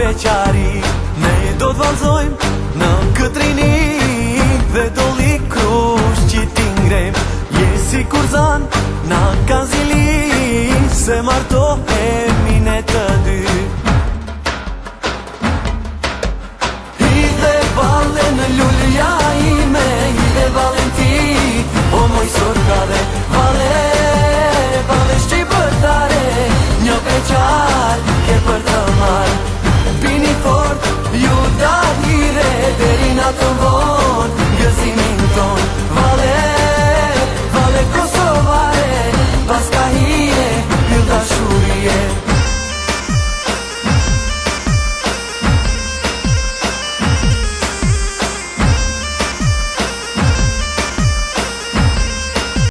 beqari. Ne do t'valzojmë në këtë rini dhe do li krush që ti ngrem. Je si kur zan na ka zili se martohemi ne të dy. Hidhe vale në lulja ime, hidhe valen ti, o moj sorkade. Vale shqipëtare, një beqar ke për të marë. Bini fort, ju da hire, deri na të